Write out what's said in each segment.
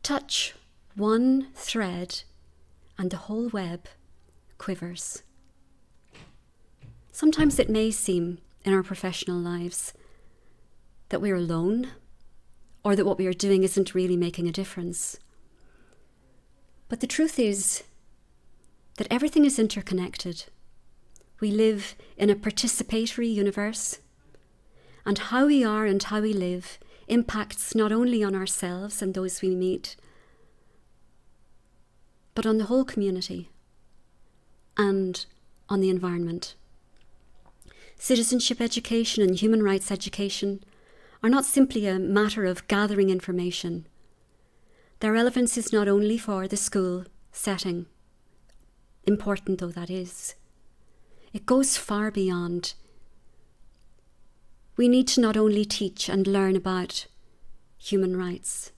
Touch one thread and the whole web quivers. Sometimes it may seem in our professional lives that we're alone, or that what we are doing isn't really making a difference. But the truth is that everything is interconnected. We live in a participatory universe, and how we are and how we live impacts not only on ourselves and those we meet, but on the whole community and on the environment. Citizenship education and human rights education are not simply a matter of gathering information. Their relevance is not only for the school setting, important though that is. It goes far beyond. We need to not only teach and learn about human rights,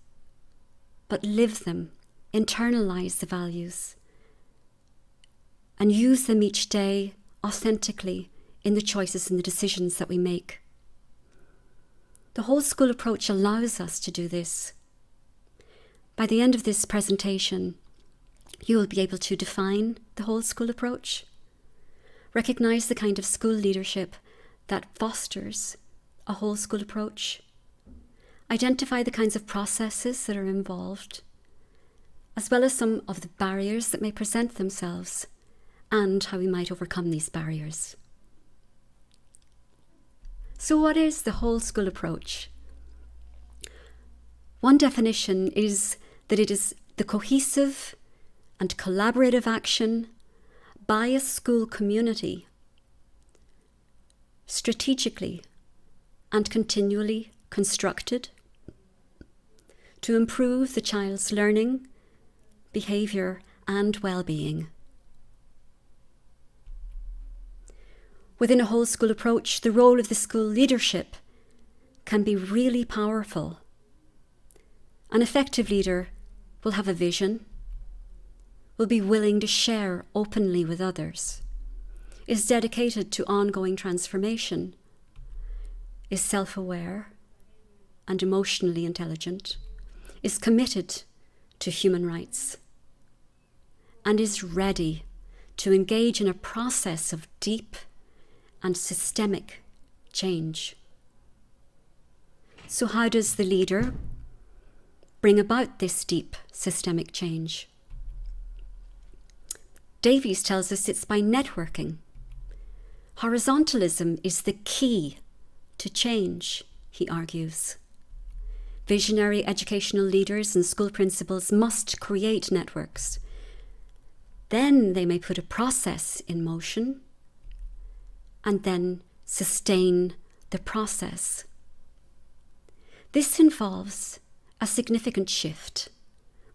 but live them, internalise the values, and use them each day authentically in the choices and the decisions that we make. The whole school approach allows us to do this. By the end of this presentation, you will be able to define the whole school approach, recognise the kind of school leadership that fosters a whole school approach, identify the kinds of processes that are involved, as well as some of the barriers that may present themselves and how we might overcome these barriers. So what is the whole school approach? One definition is that it is the cohesive and collaborative action by a school community, strategically and continually constructed to improve the child's learning, behaviour and well-being. Within a whole school approach, the role of the school leadership can be really powerful. An effective leader will have a vision, will be willing to share openly with others, is dedicated to ongoing transformation, is self-aware and emotionally intelligent, is committed to human rights, and is ready to engage in a process of deep and systemic change. So how does the leader bring about this deep systemic change? Davies tells us it's by networking. Horizontalism is the key to change, he argues. Visionary educational leaders and school principals must create networks. Then they may put a process in motion and then sustain the process. This involves a significant shift.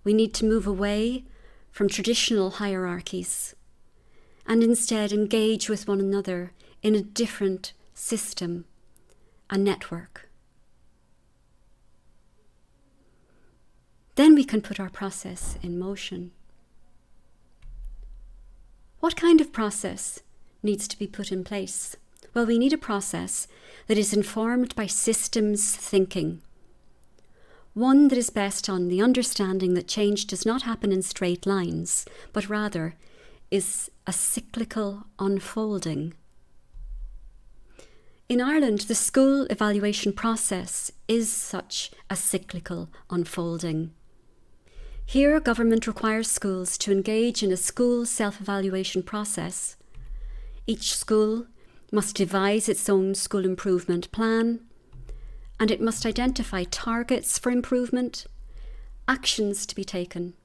We need to move away from traditional hierarchies and instead engage with one another in a different system, a network. Then we can put our process in motion. What kind of process needs to be put in place? Well, we need a process that is informed by systems thinking. One that is based on the understanding that change does not happen in straight lines, but rather is a cyclical unfolding. In Ireland, the school evaluation process is such a cyclical unfolding. Here, government requires schools to engage in a school self-evaluation process. Each school must devise its own school improvement plan, and it must identify targets for improvement, actions to be taken,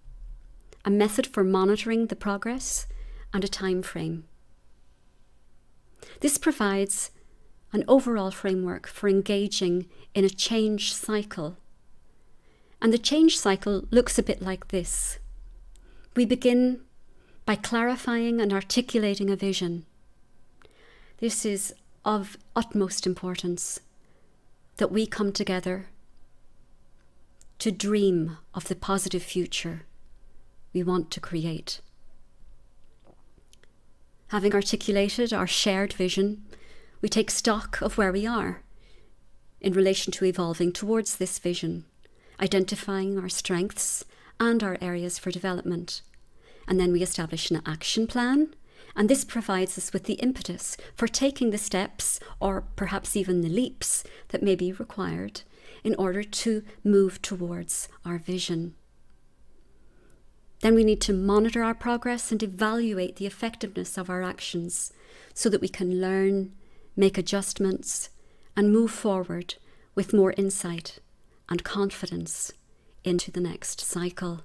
a method for monitoring the progress, and a time frame. This provides an overall framework for engaging in a change cycle. And the change cycle looks a bit like this. We begin by clarifying and articulating a vision. This is of utmost importance, that we come together to dream of the positive future we want to create. Having articulated our shared vision, we take stock of where we are in relation to evolving towards this vision, identifying our strengths and our areas for development. And then we establish an action plan, and this provides us with the impetus for taking the steps, or perhaps even the leaps, that may be required in order to move towards our vision. Then we need to monitor our progress and evaluate the effectiveness of our actions so that we can learn, make adjustments, and move forward with more insight and confidence into the next cycle.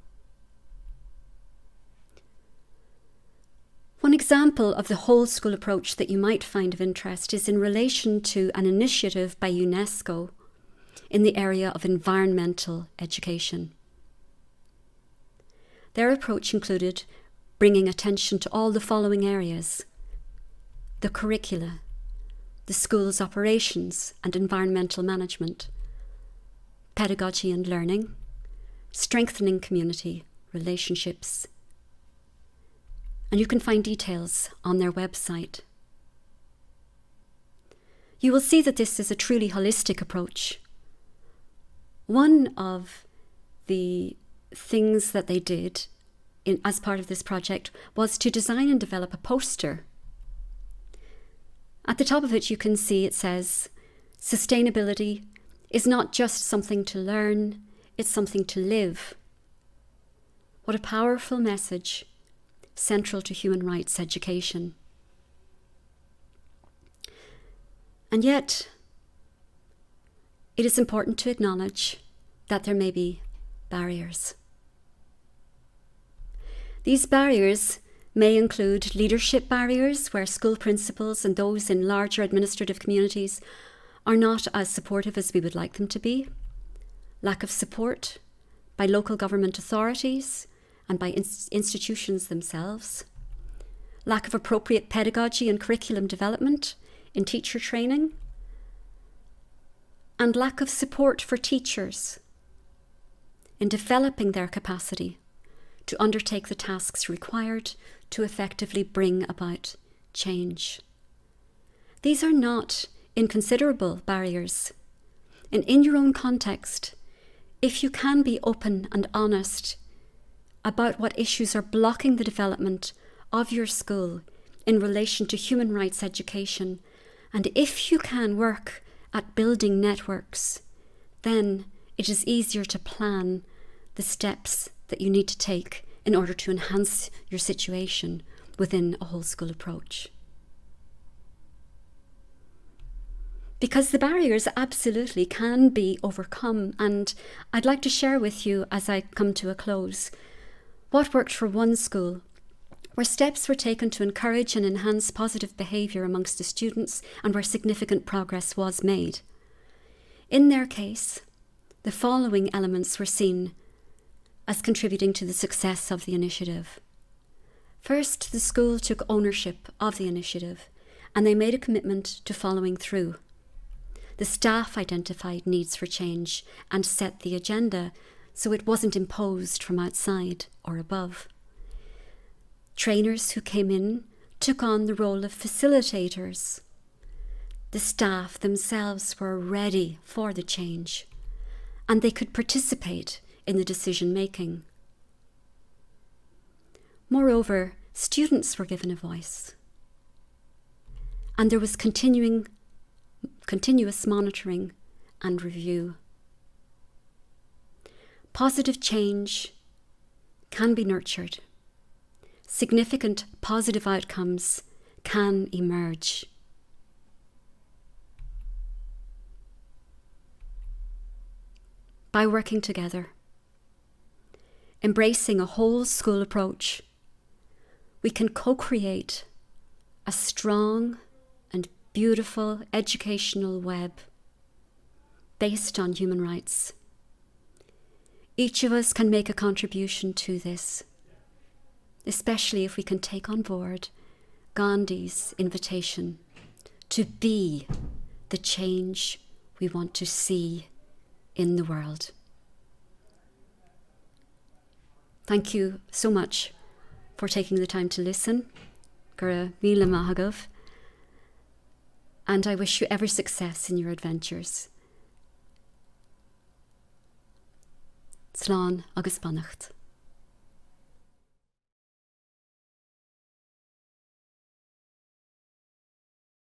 One example of the whole school approach that you might find of interest is in relation to an initiative by UNESCO in the area of environmental education. Their approach included bringing attention to all the following areas: the curricula, the school's operations and environmental management, pedagogy and learning, strengthening community relationships. And you can find details on their website. You will see that this is a truly holistic approach. One of the things that they did as part of this project was to design and develop a poster. At the top of it, you can see it says, "Sustainability is not just something to learn, it's something to live." What a powerful message, central to human rights education. And yet, it is important to acknowledge that there may be barriers. These barriers may include leadership barriers, where school principals and those in larger administrative communities are not as supportive as we would like them to be, lack of support by local government authorities and by institutions themselves, lack of appropriate pedagogy and curriculum development in teacher training, and lack of support for teachers in developing their capacity to undertake the tasks required to effectively bring about change. These are not inconsiderable barriers. And in your own context, if you can be open and honest about what issues are blocking the development of your school in relation to human rights education, and if you can work at building networks, then it is easier to plan the steps that you need to take in order to enhance your situation within a whole school approach. Because the barriers absolutely can be overcome, and I'd like to share with you as I come to a close what worked for one school, where steps were taken to encourage and enhance positive behaviour amongst the students and where significant progress was made. In their case, the following elements were seen as contributing to the success of the initiative. First, the school took ownership of the initiative and they made a commitment to following through. The staff identified needs for change and set the agenda, so it wasn't imposed from outside or above. Trainers who came in took on the role of facilitators. The staff themselves were ready for the change, and they could participate in the decision-making. Moreover, students were given a voice, and there was continuous monitoring and review. Positive change can be nurtured. Significant positive outcomes can emerge. By working together, embracing a whole school approach, we can co-create a strong and beautiful educational web based on human rights. Each of us can make a contribution to this, especially if we can take on board Gandhi's invitation to be the change we want to see in the world. Thank you so much for taking the time to listen. Gura Mila Mahagov. And I wish you every success in your adventures. Slán agus Bannacht.